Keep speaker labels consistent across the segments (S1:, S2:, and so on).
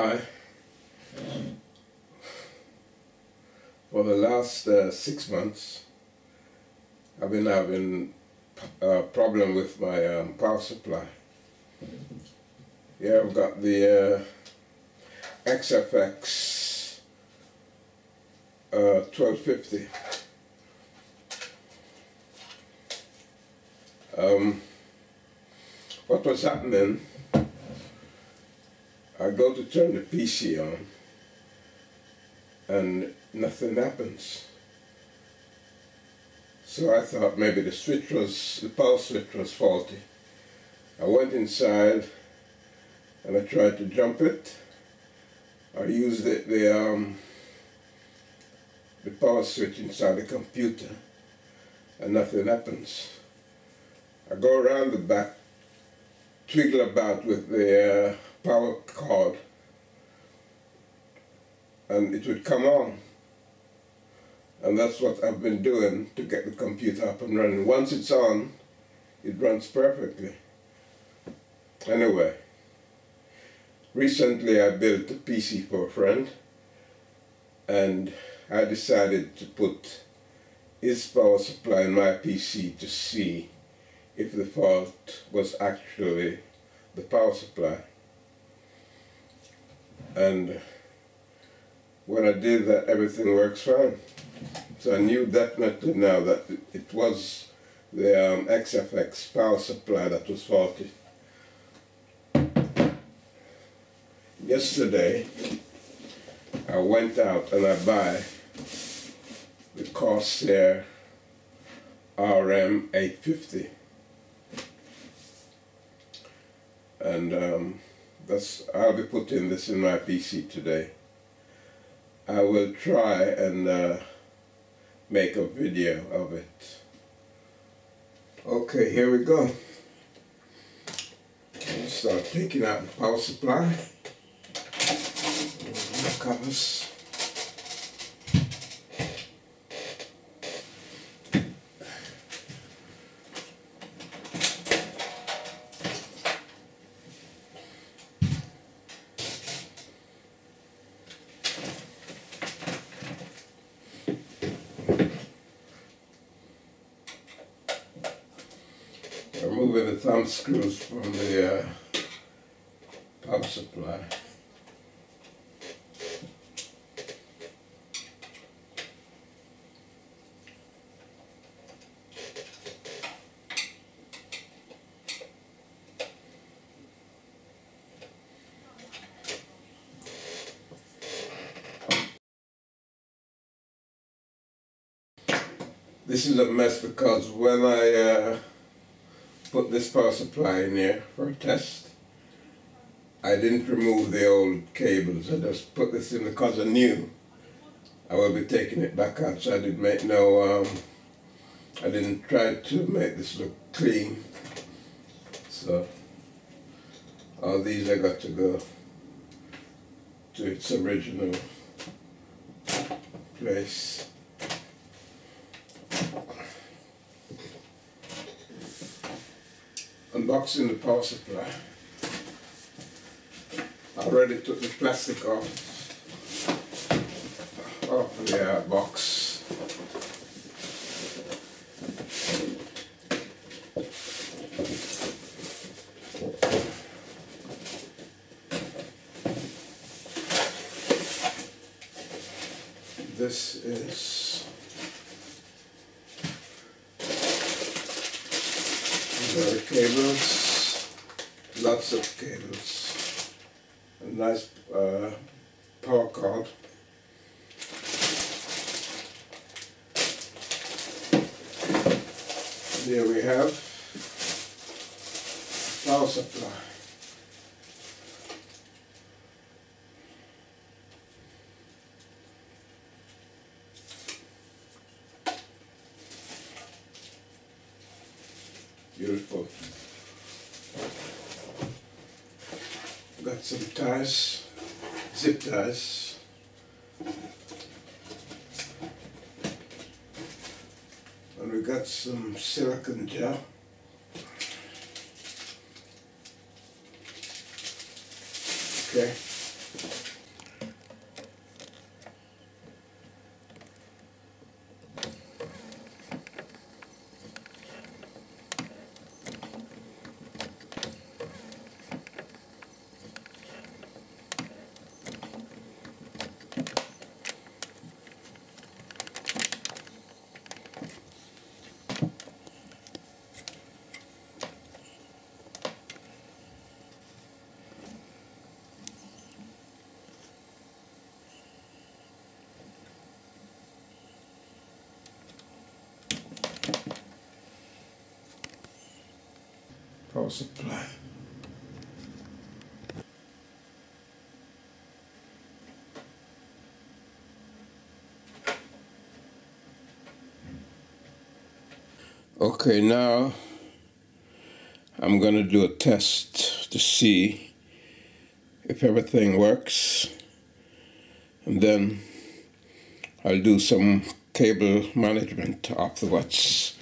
S1: supply for the last 6 months. I've been having a problem with my power supply. Here I've got the XFX 1250. What was happening, I go to turn the PC on and nothing happens. So I thought maybe the power switch was faulty. I went inside and I tried to jump it. I used the power switch inside the computer and nothing happens. I go around the back, twiggle about with the power cord, and it would come on. And that's what I've been doing to get the computer up and running. Once it's on, it runs perfectly. Anyway, recently I built a PC for a friend, and I decided to put his power supply in my PC to see if the fault was actually the power supply. And when I did that, everything works fine. So I knew definitely now that it was the XFX power supply that was faulty. Yesterday I went out and I buy the Corsair RM850, and I'll be putting this in my PC today. I will try and make a video of it. Okay, here we go. I'll start taking out the power supply. The covers. Removing the thumb screws from the power supply. This is a mess because when I put this power supply in here for a test, I didn't remove the old cables. I just put this in because I knew I will be taking it back out, so I didn't make I didn't try to make this look clean. So all these I got to go to its original place. Unboxing the power supply. I already took the plastic off the box. This is the cables, lots of cables, a nice power cord. Here we have power supply. Beautiful. Got some ties, zip ties. And we got some silicone gel. Okay. power supply. Okay, now I'm going to do a test to see if everything works, and then I'll do some cable management afterwards.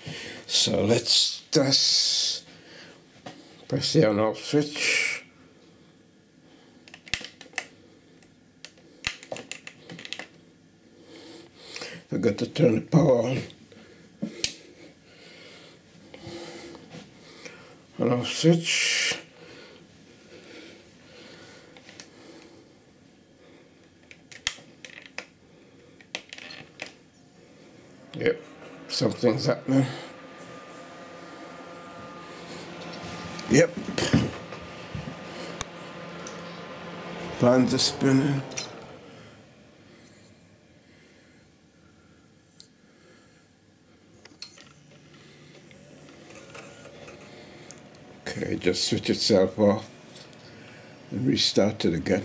S1: So let's just press the on off switch. Forgot to turn the power on. On off switch. Yep, something's happening. Yep. Fans are spinning. Okay, just switch itself off and restart it again.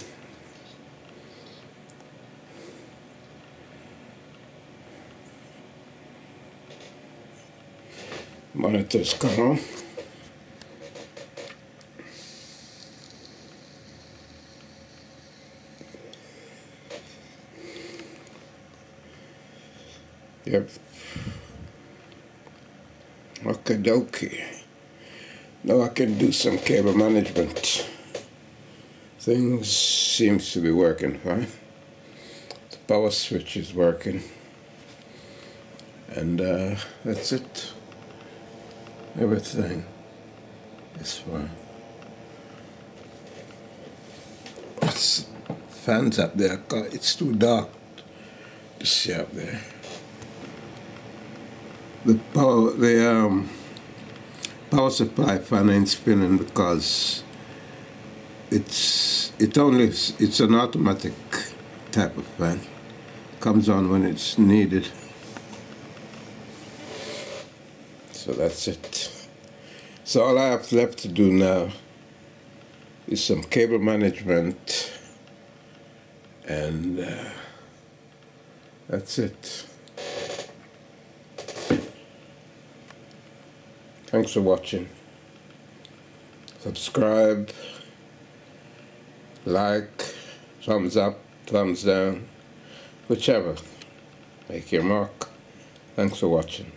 S1: Monitor's come on. Yep. Okay, dokie. Now I can do some cable management. Things seems to be working fine. The power switch is working. And that's it. Everything is fine. It's fans up there. It's too dark to see up there. The power supply fan ain't spinning because it's an automatic type of fan. Comes on when it's needed. So that's it. So all I have left to do now is some cable management, and that's it. Thanks for watching. Subscribe, like, thumbs up, thumbs down, whichever. Make your mark. Thanks for watching.